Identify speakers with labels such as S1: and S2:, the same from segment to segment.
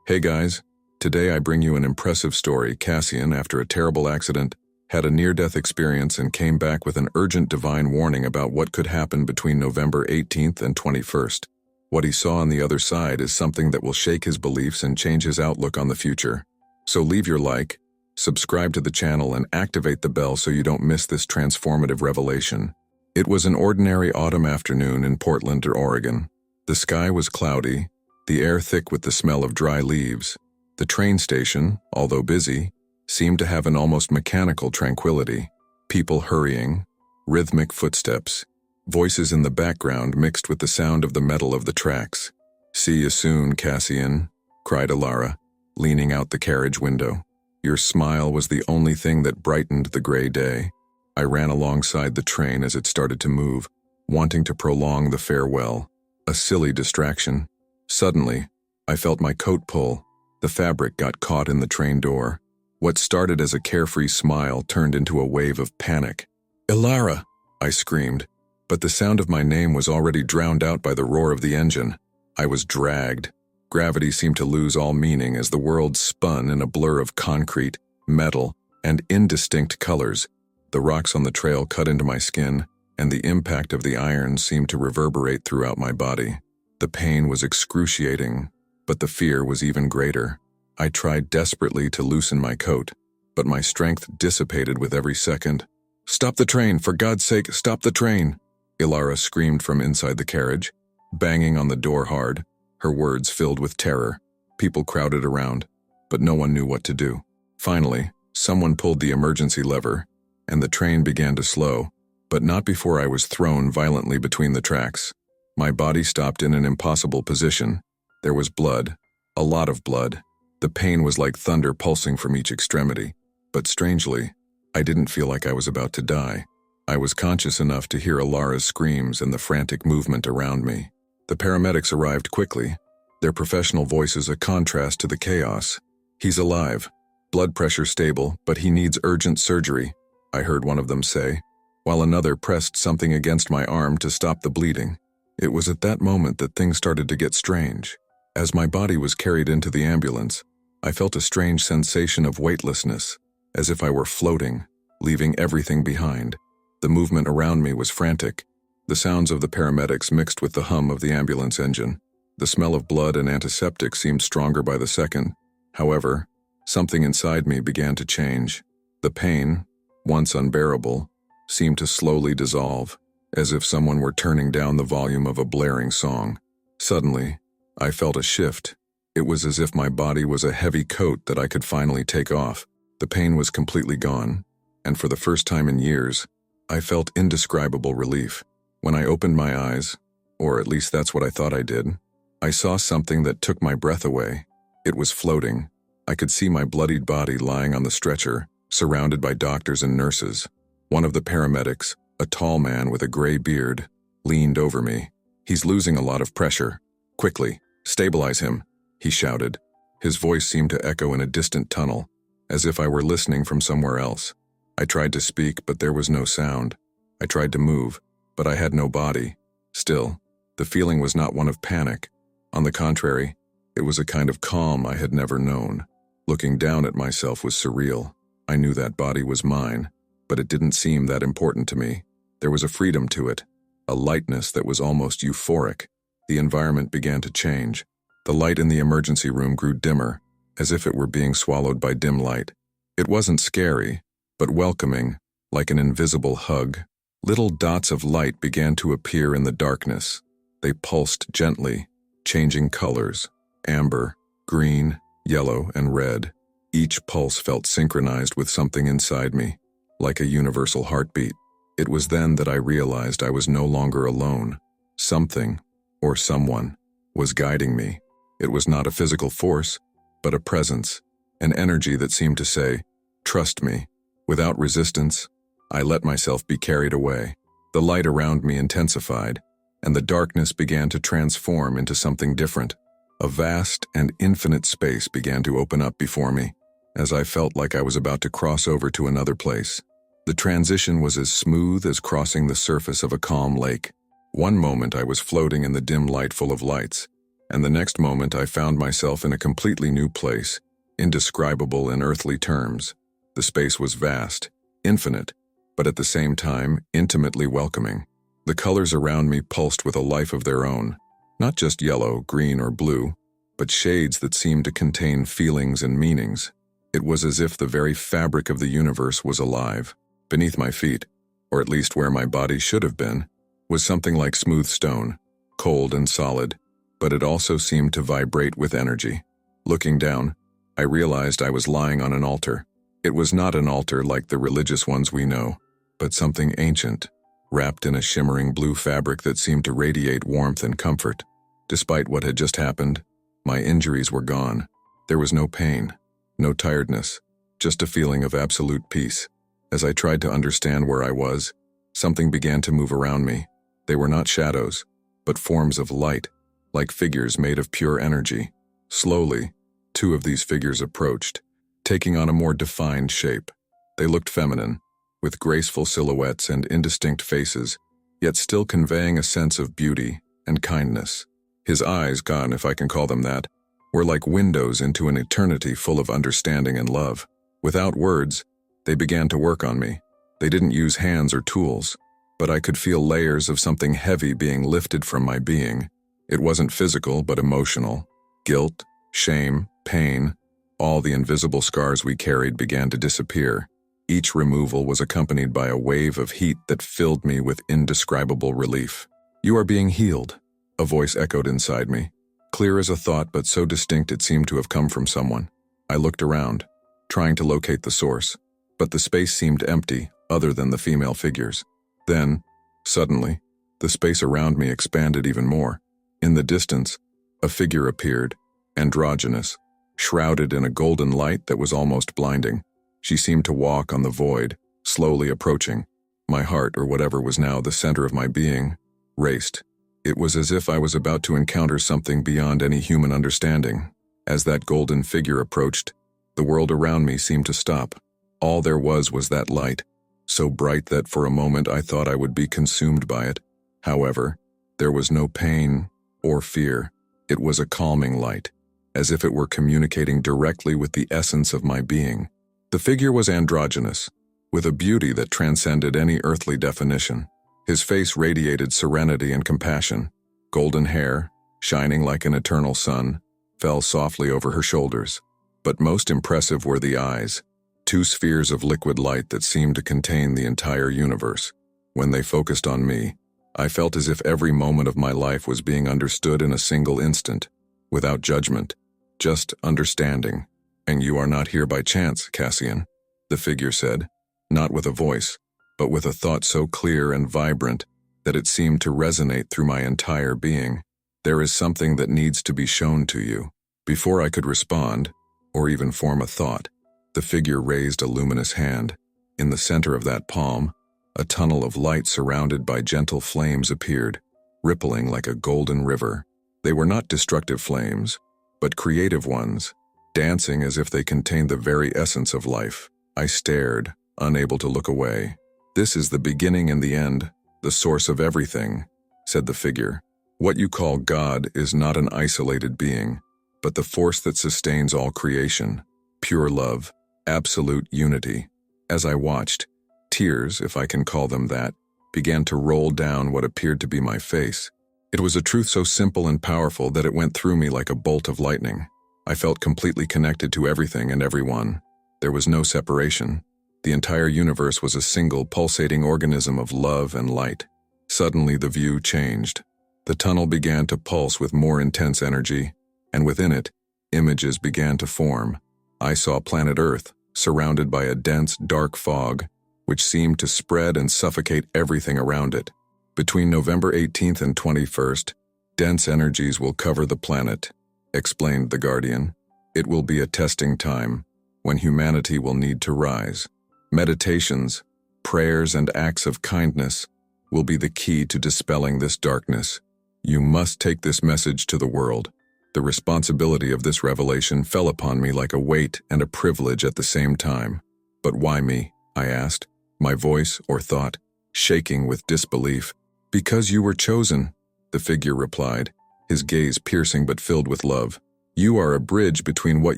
S1: Hey guys, today I bring you an impressive story. Cassian, after a terrible accident, had a near-death experience and came back with an urgent divine warning about what could happen between November 18th and 21st. What he saw on the other side is something that will shake his beliefs and change his outlook on the future. So leave your like, subscribe to the channel and activate the bell so you don't miss this transformative revelation. It was an ordinary autumn afternoon in Portland, Oregon. The sky was cloudy, the air thick with the smell of dry leaves. The train station, although busy, seemed to have an almost mechanical tranquility. People hurrying, rhythmic footsteps, voices in the background mixed with the sound of the metal of the tracks. "See you soon, Cassian," cried Alara, leaning out the carriage window. Your smile was the only thing that brightened the gray day. I ran alongside the train as it started to move, wanting to prolong the farewell. A silly distraction. Suddenly, I felt my coat pull. The fabric got caught in the train door. What started as a carefree smile turned into a wave of panic. "Alara!" I screamed, but the sound of my name was already drowned out by the roar of the engine. I was dragged. Gravity seemed to lose all meaning as the world spun in a blur of concrete, metal, and indistinct colors. The rocks on the trail cut into my skin, and the impact of the iron seemed to reverberate throughout my body. The pain was excruciating, but the fear was even greater. I tried desperately to loosen my coat, but my strength dissipated with every second. "Stop the train! For God's sake, stop the train!" Alara screamed from inside the carriage, banging on the door hard, her words filled with terror. People crowded around, but no one knew what to do. Finally, someone pulled the emergency lever, and the train began to slow, but not before I was thrown violently between the tracks. My body stopped in an impossible position. There was blood, a lot of blood. The pain was like thunder pulsing from each extremity. But strangely, I didn't feel like I was about to die. I was conscious enough to hear Alara's screams and the frantic movement around me. The paramedics arrived quickly, their professional voices a contrast to the chaos. "He's alive. Blood pressure stable, but he needs urgent surgery," I heard one of them say, while another pressed something against my arm to stop the bleeding. It was at that moment that things started to get strange. As my body was carried into the ambulance, I felt a strange sensation of weightlessness, as if I were floating, leaving everything behind. The movement around me was frantic, the sounds of the paramedics mixed with the hum of the ambulance engine. The smell of blood and antiseptic seemed stronger by the second. However, something inside me began to change. The pain, once unbearable, seemed to slowly dissolve, as if someone were turning down the volume of a blaring song. Suddenly, I felt a shift. It was as if my body was a heavy coat that I could finally take off. The pain was completely gone, and for the first time in years, I felt indescribable relief. When I opened my eyes, or at least that's what I thought I did, I saw something that took my breath away. It was floating. I could see my bloodied body lying on the stretcher, surrounded by doctors and nurses. One of the paramedics, a tall man with a gray beard, leaned over me. "He's losing a lot of pressure. Quickly, stabilize him," he shouted. His voice seemed to echo in a distant tunnel, as if I were listening from somewhere else. I tried to speak, but there was no sound. I tried to move, but I had no body. Still, the feeling was not one of panic. On the contrary, it was a kind of calm I had never known. Looking down at myself was surreal. I knew that body was mine, but it didn't seem that important to me. There was a freedom to it, a lightness that was almost euphoric. The environment began to change. The light in the emergency room grew dimmer, as if it were being swallowed by dim light. It wasn't scary, but welcoming, like an invisible hug. Little dots of light began to appear in the darkness. They pulsed gently, changing colors: amber, green, yellow, and red. Each pulse felt synchronized with something inside me, like a universal heartbeat. It was then that I realized I was no longer alone. Something, or someone, was guiding me. It was not a physical force, but a presence, an energy that seemed to say, "Trust me." Without resistance, I let myself be carried away. The light around me intensified, and the darkness began to transform into something different. A vast and infinite space began to open up before me, as I felt like I was about to cross over to another place. The transition was as smooth as crossing the surface of a calm lake. One moment I was floating in the dim light full of lights, and the next moment I found myself in a completely new place, indescribable in earthly terms. The space was vast, infinite, but at the same time, intimately welcoming. The colors around me pulsed with a life of their own, not just yellow, green, or blue, but shades that seemed to contain feelings and meanings. It was as if the very fabric of the universe was alive. Beneath my feet, or at least where my body should have been, was something like smooth stone, cold and solid, but it also seemed to vibrate with energy. Looking down, I realized I was lying on an altar. It was not an altar like the religious ones we know, but something ancient, wrapped in a shimmering blue fabric that seemed to radiate warmth and comfort. Despite what had just happened, my injuries were gone. There was no pain, no tiredness, just a feeling of absolute peace. As I tried to understand where I was, something began to move around me. They were not shadows, but forms of light, like figures made of pure energy. Slowly, two of these figures approached, taking on a more defined shape. They looked feminine, with graceful silhouettes and indistinct faces, yet still conveying a sense of beauty and kindness. His eyes, gone if I can call them that, were like windows into an eternity full of understanding and love. Without words, they began to work on me. They didn't use hands or tools, but I could feel layers of something heavy being lifted from my being. It wasn't physical, but emotional. Guilt, shame, pain, all the invisible scars we carried began to disappear. Each removal was accompanied by a wave of heat that filled me with indescribable relief. "You are being healed," a voice echoed inside me, clear as a thought but so distinct it seemed to have come from someone. I looked around, trying to locate the source, but the space seemed empty, other than the female figures. Then, suddenly, the space around me expanded even more. In the distance, a figure appeared, androgynous, shrouded in a golden light that was almost blinding. She seemed to walk on the void, slowly approaching. My heart, or whatever was now the center of my being, raced. It was as if I was about to encounter something beyond any human understanding. As that golden figure approached, the world around me seemed to stop. All there was that light, so bright that for a moment I thought I would be consumed by it. However, there was no pain or fear. It was a calming light, as if it were communicating directly with the essence of my being. The figure was androgynous, with a beauty that transcended any earthly definition. His face radiated serenity and compassion. Golden hair, shining like an eternal sun, fell softly over her shoulders. But most impressive were the eyes, two spheres of liquid light that seemed to contain the entire universe. When they focused on me, I felt as if every moment of my life was being understood in a single instant, without judgment, just understanding. "And you are not here by chance, Cassian," the figure said, not with a voice, but with a thought so clear and vibrant that it seemed to resonate through my entire being. "There is something that needs to be shown to you." Before I could respond, or even form a thought, the figure raised a luminous hand. In the center of that palm, a tunnel of light surrounded by gentle flames appeared, rippling like a golden river. They were not destructive flames, but creative ones, dancing as if they contained the very essence of life. I stared, unable to look away. "This is the beginning and the end, the source of everything," said the figure. "What you call God is not an isolated being, but the force that sustains all creation, pure love, absolute unity." As I watched, tears, if I can call them that, began to roll down what appeared to be my face. It was a truth so simple and powerful that it went through me like a bolt of lightning. I felt completely connected to everything and everyone. There was no separation. The entire universe was a single pulsating organism of love and light. Suddenly the view changed. The tunnel began to pulse with more intense energy, and within it, images began to form. I saw planet Earth, surrounded by a dense, dark fog, which seemed to spread and suffocate everything around it. "Between November 18th and 21st, dense energies will cover the planet," explained the Guardian. "It will be a testing time, when humanity will need to rise. Meditations, prayers, and acts of kindness will be the key to dispelling this darkness. You must take this message to the world." The responsibility of this revelation fell upon me like a weight and a privilege at the same time. "But why me?" I asked, my voice, or thought, shaking with disbelief. "Because you were chosen," the figure replied. his gaze piercing but filled with love. You are a bridge between what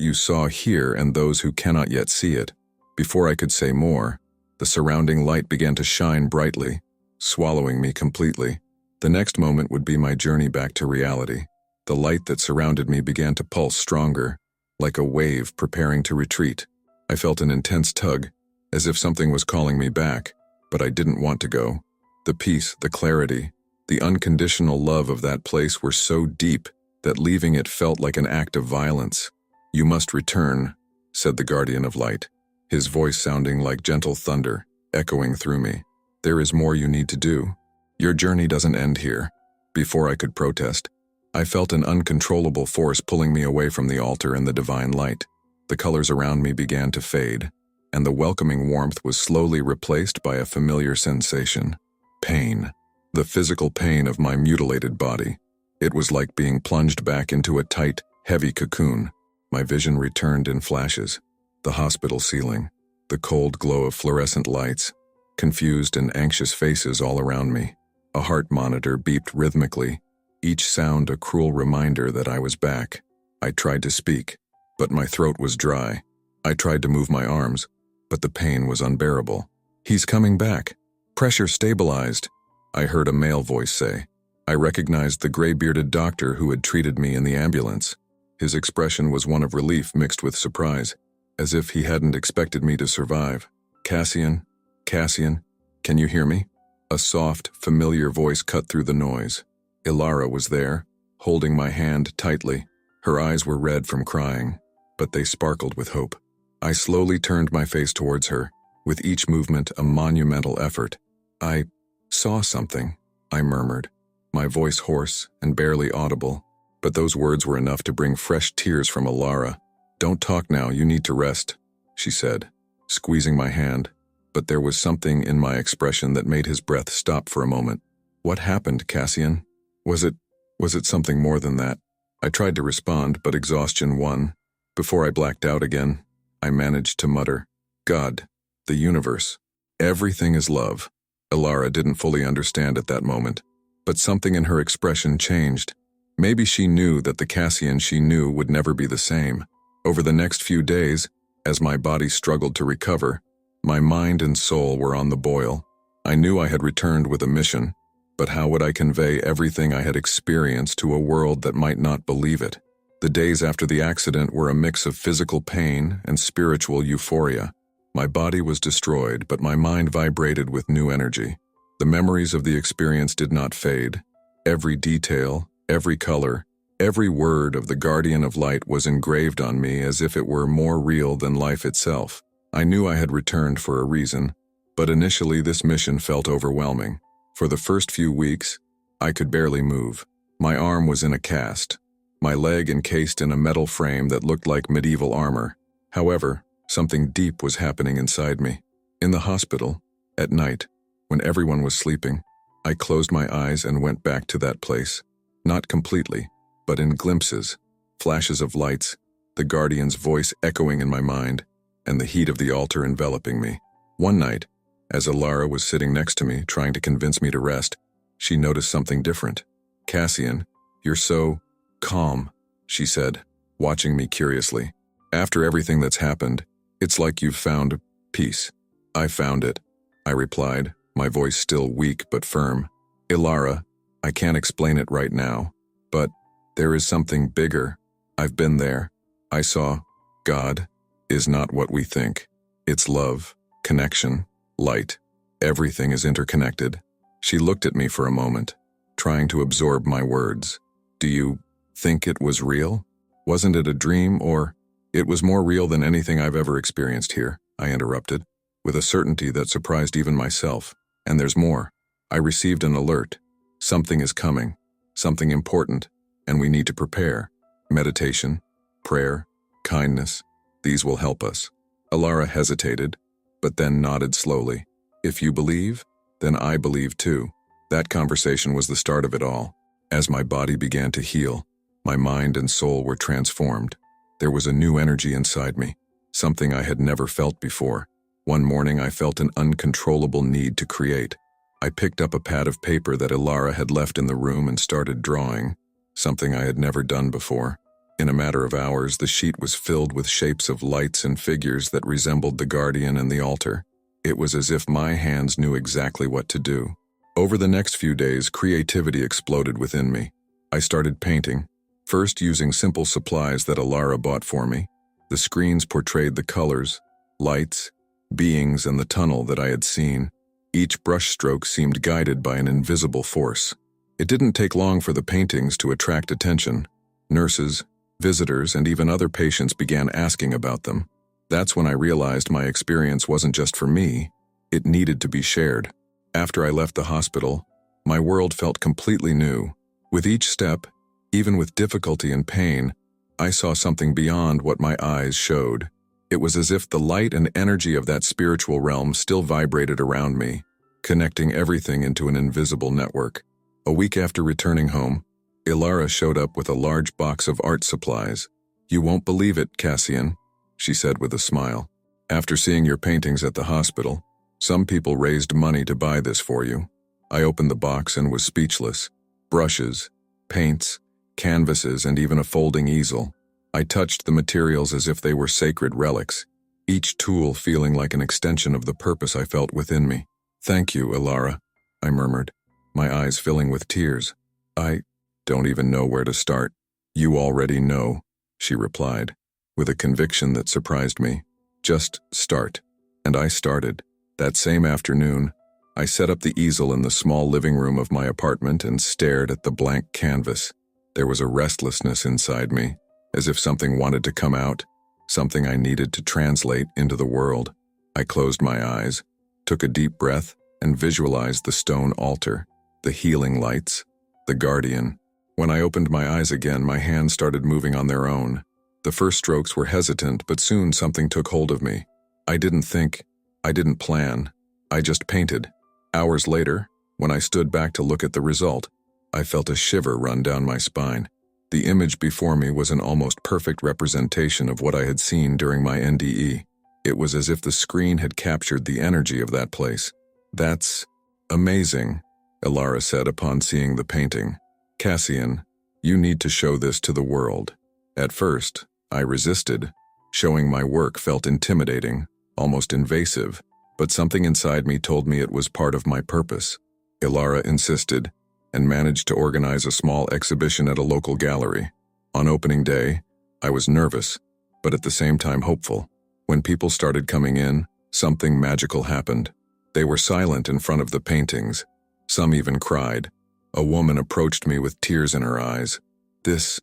S1: you saw here and those who cannot yet see it. Before I could say more, the surrounding light began to shine brightly, swallowing me completely. The next moment would be my journey back to reality. The light that surrounded me began to pulse stronger, like a wave preparing to retreat. I felt an intense tug, as if something was calling me back, but I didn't want to go. The peace, the clarity, the unconditional love of that place were so deep that leaving it felt like an act of violence. "You must return," said the guardian of light, his voice sounding like gentle thunder, echoing through me. "There is more you need to do. Your journey doesn't end here." Before I could protest, I felt an uncontrollable force pulling me away from the altar and the divine light. The colors around me began to fade, and the welcoming warmth was slowly replaced by a familiar sensation. Pain. The physical pain of my mutilated body. It was like being plunged back into a tight, heavy cocoon. My vision returned in flashes. The hospital ceiling, the cold glow of fluorescent lights, confused and anxious faces all around me. A heart monitor beeped rhythmically, each sound a cruel reminder that I was back. I tried to speak, but my throat was dry. I tried to move my arms, but the pain was unbearable. "He's coming back. Pressure stabilized," I heard a male voice say. I recognized the gray-bearded doctor who had treated me in the ambulance. His expression was one of relief mixed with surprise, as if he hadn't expected me to survive. Cassian, can you hear me?" A soft, familiar voice cut through the noise. Ilara was there, holding my hand tightly. Her eyes were red from crying, but they sparkled with hope. I slowly turned my face towards her, with each movement a monumental effort. "I saw something," I murmured, my voice hoarse and barely audible, but those words were enough to bring fresh tears from Ilara. "Don't talk now, you need to rest," she said, squeezing my hand, but there was something in my expression that made his breath stop for a moment. "What happened, Cassian? Was it something more than that?" I tried to respond, but exhaustion won. Before I blacked out again, I managed to mutter, "God, the universe, everything is love." Ilara didn't fully understand at that moment, but something in her expression changed. Maybe she knew that the Cassian she knew would never be the same. Over the next few days, as my body struggled to recover, my mind and soul were on the boil. I knew I had returned with a mission, but how would I convey everything I had experienced to a world that might not believe it? The days after the accident were a mix of physical pain and spiritual euphoria. My body was destroyed, but my mind vibrated with new energy. The memories of the experience did not fade. Every detail, every color, every word of the Guardian of Light was engraved on me as if it were more real than life itself. I knew I had returned for a reason, but initially this mission felt overwhelming. For the first few weeks, I could barely move. My arm was in a cast, my leg encased in a metal frame that looked like medieval armor. However, something deep was happening inside me. In the hospital, at night, when everyone was sleeping, I closed my eyes and went back to that place. Not completely, but in glimpses, flashes of lights, the Guardian's voice echoing in my mind, and the heat of the altar enveloping me. One night, as Ilara was sitting next to me, trying to convince me to rest, she noticed something different. "Cassian, you're so calm," she said, watching me curiously. "After everything that's happened, it's like you've found peace." "I found it," I replied, my voice still weak but firm. "Ilara, I can't explain it right now, but there is something bigger. I've been there. I saw God is not what we think. It's love, connection, light. Everything is interconnected." She looked at me for a moment, trying to absorb my words. "Do you think it was real? Wasn't it a dream, or—" "It was more real than anything I've ever experienced here," I interrupted, with a certainty that surprised even myself. "And there's more. I received an alert. Something is coming, something important, and we need to prepare. Meditation, prayer, kindness, these will help us." Ilara hesitated, but then nodded slowly. "If you believe, then I believe too." That conversation was the start of it all. As my body began to heal, my mind and soul were transformed. There was a new energy inside me, something I had never felt before. One morning I felt an uncontrollable need to create. I picked up a pad of paper that Ilara had left in the room and started drawing. something I had never done before. In a matter of hours, the sheet was filled with shapes of lights and figures that resembled the guardian and the altar. It was as if my hands knew exactly what to do. Over the next few days, creativity exploded within me. I started painting, first using simple supplies that Alara bought for me. The screens portrayed the colors, lights, beings, and the tunnel that I had seen. Each brushstroke seemed guided by an invisible force. It didn't take long for the paintings to attract attention. Nurses, visitors, and even other patients began asking about them. That's when I realized my experience wasn't just for me, it needed to be shared. After I left the hospital, my world felt completely new. With each step, even with difficulty and pain, I saw something beyond what my eyes showed. It was as if the light and energy of that spiritual realm still vibrated around me, connecting everything into an invisible network. A week after returning home, Alara showed up with a large box of art supplies. "You won't believe it, Cassian," she said with a smile. "After seeing your paintings at the hospital, some people raised money to buy this for you." I opened the box and was speechless. Brushes, paints, canvases, and even a folding easel. I touched the materials as if they were sacred relics, each tool feeling like an extension of the purpose I felt within me. "Thank you, Alara," I murmured, my eyes filling with tears. "I don't even know where to start." "You already know," she replied, with a conviction that surprised me. "Just start." And I started. That same afternoon, I set up the easel in the small living room of my apartment and stared at the blank canvas. There was a restlessness inside me, as if something wanted to come out, something I needed to translate into the world. I closed my eyes, took a deep breath, and visualized the stone altar, the healing lights, the guardian. When I opened my eyes again, my hands started moving on their own. The first strokes were hesitant, but soon something took hold of me. I didn't think, I didn't plan, I just painted. Hours later, when I stood back to look at the result, I felt a shiver run down my spine. The image before me was an almost perfect representation of what I had seen during my NDE. It was as if the screen had captured the energy of that place. "That's amazing," Alara said upon seeing the painting. "Cassian, you need to show this to the world." At first, I resisted. Showing my work felt intimidating, almost invasive, but something inside me told me it was part of my purpose. Alara insisted, and managed to organize a small exhibition at a local gallery. On opening day, I was nervous, but at the same time hopeful. When people started coming in, something magical happened. They were silent in front of the paintings. Some even cried. A woman approached me with tears in her eyes. This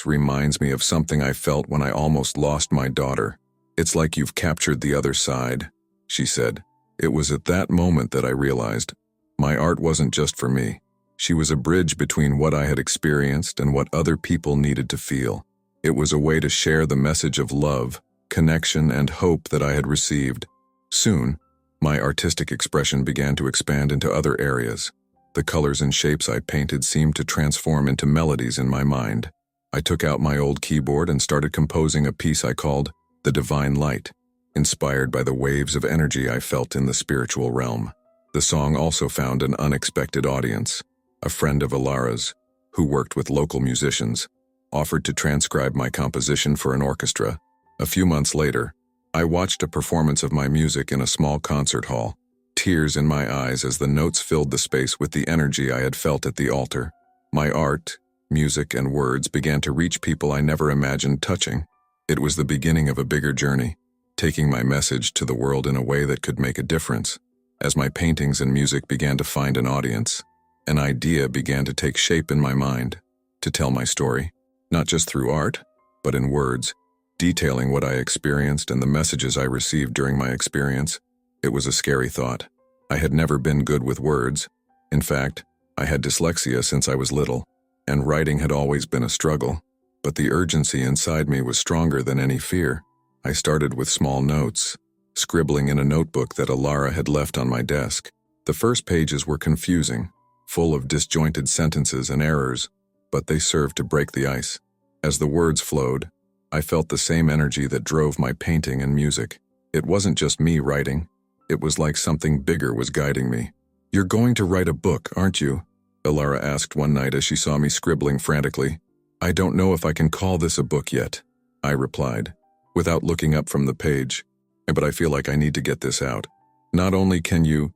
S1: reminds me of something I felt when I almost lost my daughter. "It's like you've captured the other side," she said. It was at that moment that I realized my art wasn't just for me. She was a bridge between what I had experienced and what other people needed to feel. It was a way to share the message of love, connection, and hope that I had received. Soon, my artistic expression began to expand into other areas. The colors and shapes I painted seemed to transform into melodies in my mind. I took out my old keyboard and started composing a piece I called The Divine Light, inspired by the waves of energy I felt in the spiritual realm. The song also found an unexpected audience. A friend of Alara's, who worked with local musicians, offered to transcribe my composition for an orchestra. A few months later, I watched a performance of my music in a small concert hall, tears in my eyes as the notes filled the space with the energy I had felt at the altar. My art, music, and words began to reach people I never imagined touching. It was the beginning of a bigger journey, taking my message to the world in a way that could make a difference. As my paintings and music began to find an audience, an idea began to take shape in my mind, to tell my story, not just through art, but in words, detailing what I experienced and the messages I received during my experience. It was a scary thought. I had never been good with words. In fact, I had dyslexia since I was little, and writing had always been a struggle. But the urgency inside me was stronger than any fear. I started with small notes, scribbling in a notebook that Alara had left on my desk. The first pages were confusing, full of disjointed sentences and errors, but they served to break the ice. As the words flowed, I felt the same energy that drove my painting and music. It wasn't just me writing. It was like something bigger was guiding me. "You're going to write a book, aren't you?" Ilara asked one night as she saw me scribbling frantically. I don't know if I can call this a book yet, I replied, without looking up from the page. But I feel like I need to get this out. Not only can you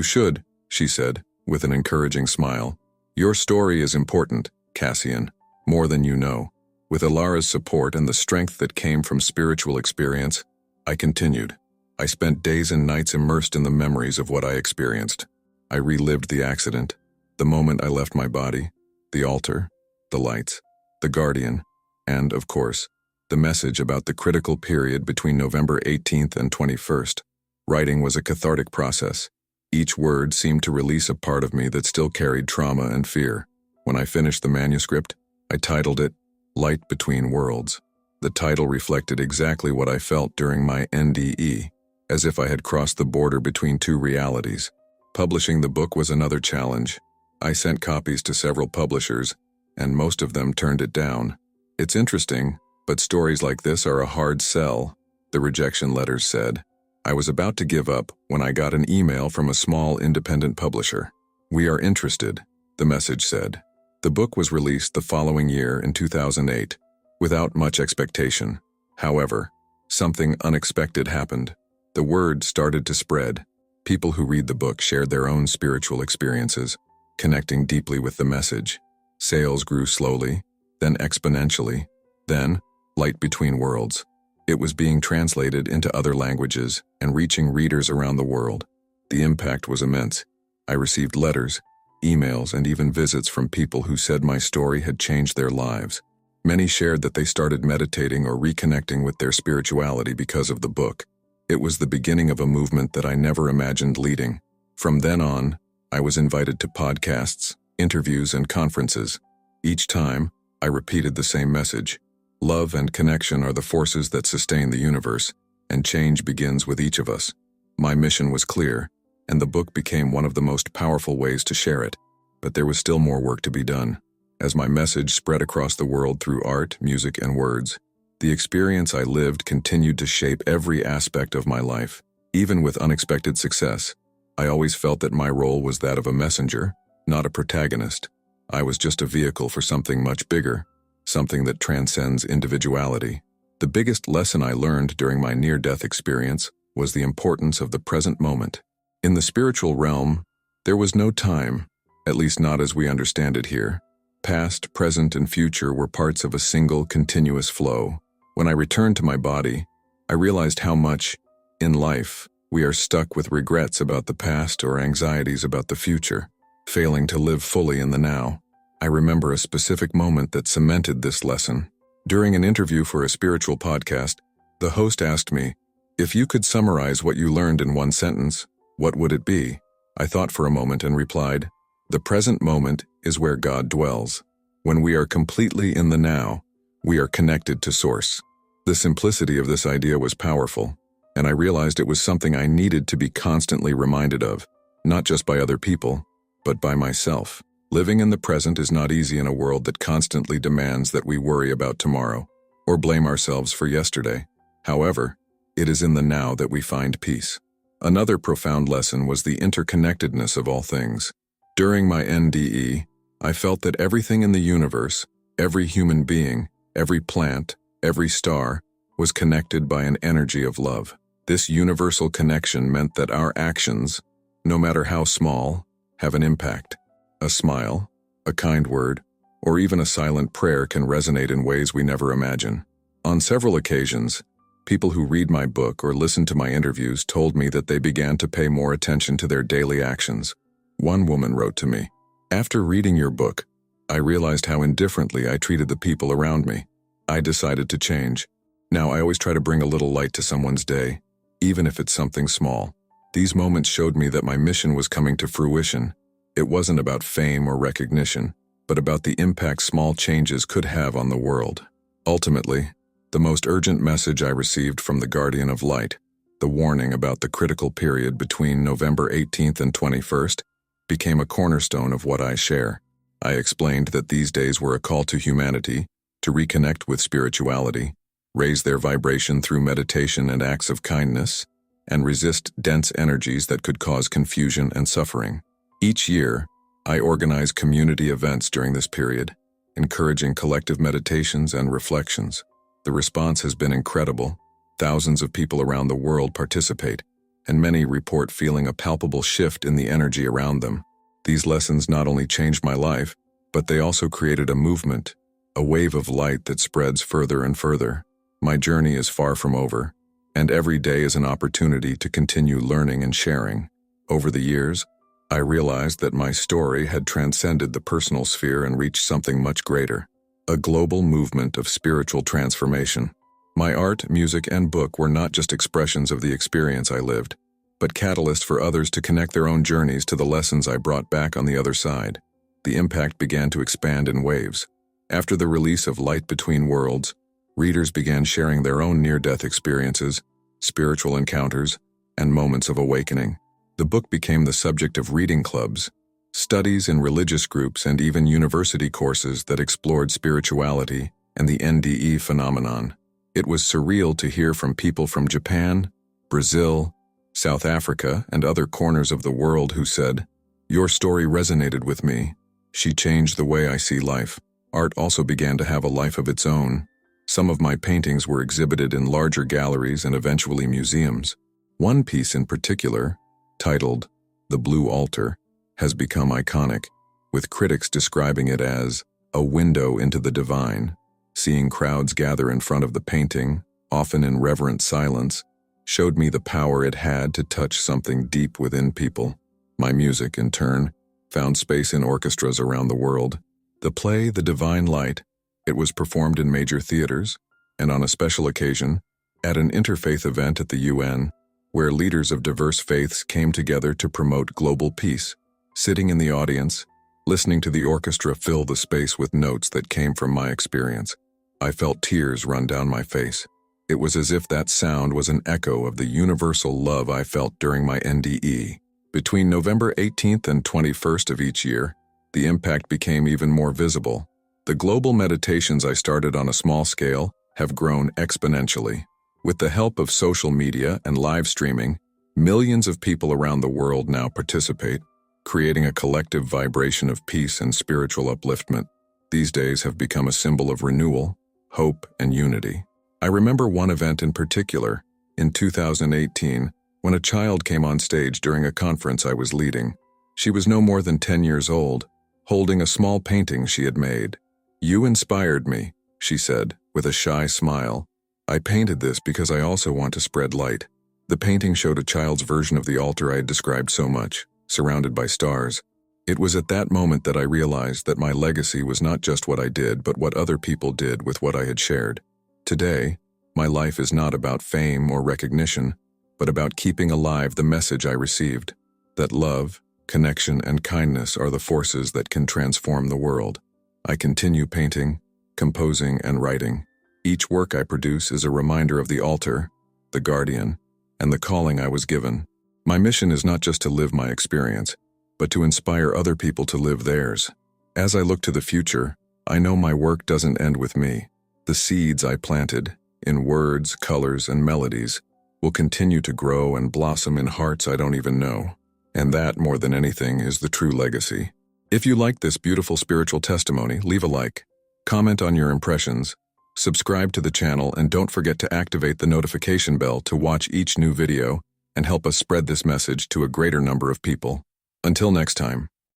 S1: should, she said, with an encouraging smile. Your story is important, Cassian, more than you know. With Ilara's support and the strength that came from spiritual experience, I continued. I spent days and nights immersed in the memories of what I experienced. I relived the accident, the moment I left my body, the altar, the lights, the guardian, and, of course, the message about the critical period between November 18th and 21st. Writing was a cathartic process. Each word seemed to release a part of me that still carried trauma and fear. When I finished the manuscript, I titled it, Light Between Worlds. The title reflected exactly what I felt during my NDE, as if I had crossed the border between two realities. Publishing the book was another challenge. I sent copies to several publishers, and most of them turned it down. It's interesting, but stories like this are a hard sell, the rejection letters said. I was about to give up when I got an email from a small independent publisher. We are interested, the message said. The book was released the following year in 2008, without much expectation. However, something unexpected happened. The word started to spread. People who read the book shared their own spiritual experiences, connecting deeply with the message. Sales grew slowly, then exponentially, then Light Between Worlds. It was being translated into other languages and reaching readers around the world. The impact was immense. I received letters, emails, and even visits from people who said my story had changed their lives. Many shared that they started meditating or reconnecting with their spirituality because of the book. It was the beginning of a movement that I never imagined leading. From then on, I was invited to podcasts, interviews, and conferences. Each time, I repeated the same message. Love and connection are the forces that sustain the universe, and change begins with each of us. My mission was clear, and the book became one of the most powerful ways to share it. But there was still more work to be done. As my message spread across the world through art, music, and words, the experience I lived continued to shape every aspect of my life. Even with unexpected success, I always felt that my role was that of a messenger, not a protagonist. I was just a vehicle for something much bigger, something that transcends individuality. The biggest lesson I learned during my near-death experience was the importance of the present moment. In the spiritual realm, there was no time, at least not as we understand it here. Past, present, and future were parts of a single, continuous flow. When I returned to my body, I realized how much, in life, we are stuck with regrets about the past or anxieties about the future, failing to live fully in the now. I remember a specific moment that cemented this lesson. During an interview for a spiritual podcast, the host asked me, "If you could summarize what you learned in one sentence, what would it be?" I thought for a moment and replied, "The present moment is where God dwells. When we are completely in the now, we are connected to Source." The simplicity of this idea was powerful, and I realized it was something I needed to be constantly reminded of, not just by other people, but by myself. Living in the present is not easy in a world that constantly demands that we worry about tomorrow, or blame ourselves for yesterday. However, it is in the now that we find peace. Another profound lesson was the interconnectedness of all things. During my NDE, I felt that everything in the universe, every human being, every plant, every star, was connected by an energy of love. This universal connection meant that our actions, no matter how small, have an impact. A smile, a kind word, or even a silent prayer can resonate in ways we never imagine. On several occasions, people who read my book or listen to my interviews told me that they began to pay more attention to their daily actions. One woman wrote to me, "After reading your book, I realized how indifferently I treated the people around me. I decided to change. Now I always try to bring a little light to someone's day, even if it's something small." These moments showed me that my mission was coming to fruition. It wasn't about fame or recognition, but about the impact small changes could have on the world. Ultimately, the most urgent message I received from the Guardian of Light, the warning about the critical period between November 18th and 21st, became a cornerstone of what I share. I explained that these days were a call to humanity to reconnect with spirituality, raise their vibration through meditation and acts of kindness, and resist dense energies that could cause confusion and suffering. Each year, I organize community events during this period, encouraging collective meditations and reflections. The response has been incredible. Thousands of people around the world participate, and many report feeling a palpable shift in the energy around them. These lessons not only changed my life, but they also created a movement, a wave of light that spreads further and further. My journey is far from over, and every day is an opportunity to continue learning and sharing. Over the years, I realized that my story had transcended the personal sphere and reached something much greater, a global movement of spiritual transformation. My art, music, and book were not just expressions of the experience I lived, but catalysts for others to connect their own journeys to the lessons I brought back on the other side. The impact began to expand in waves. After the release of Light Between Worlds, readers began sharing their own near-death experiences, spiritual encounters, and moments of awakening. The book became the subject of reading clubs, studies in religious groups, and even university courses that explored spirituality and the NDE phenomenon. It was surreal to hear from people from Japan, Brazil, South Africa, and other corners of the world who said, "Your story resonated with me. She changed the way I see life." Art also began to have a life of its own. Some of my paintings were exhibited in larger galleries and eventually museums. One piece in particular, titled The Blue Altar, has become iconic, with critics describing it as a window into the divine. Seeing crowds gather in front of the painting, often in reverent silence, showed me the power it had to touch something deep within people. My music, in turn, found space in orchestras around the world. The play The Divine Light, it was performed in major theaters, and on a special occasion, at an interfaith event at the UN, where leaders of diverse faiths came together to promote global peace. Sitting in the audience, listening to the orchestra fill the space with notes that came from my experience, I felt tears run down my face. It was as if that sound was an echo of the universal love I felt during my NDE. Between November 18th and 21st of each year, the impact became even more visible. The global meditations I started on a small scale have grown exponentially. With the help of social media and live streaming, millions of people around the world now participate, creating a collective vibration of peace and spiritual upliftment. These days have become a symbol of renewal, hope, and unity. I remember one event in particular, in 2018, when a child came on stage during a conference I was leading. She was no more than 10 years old, holding a small painting she had made. "You inspired me," she said, with a shy smile. "I painted this because I also want to spread light." The painting showed a child's version of the altar I had described so much, surrounded by stars. It was at that moment that I realized that my legacy was not just what I did, but what other people did with what I had shared. Today, my life is not about fame or recognition, but about keeping alive the message I received, that love, connection, and kindness are the forces that can transform the world. I continue painting, composing, and writing. Each work I produce is a reminder of the altar, the guardian, and the calling I was given. My mission is not just to live my experience, but to inspire other people to live theirs. As I look to the future, I know my work doesn't end with me. The seeds I planted, in words, colors, and melodies, will continue to grow and blossom in hearts I don't even know. And that, more than anything, is the true legacy. If you liked this beautiful spiritual testimony, leave a like, comment on your impressions, subscribe to the channel, and don't forget to activate the notification bell to watch each new video and help us spread this message to a greater number of people. Until next time.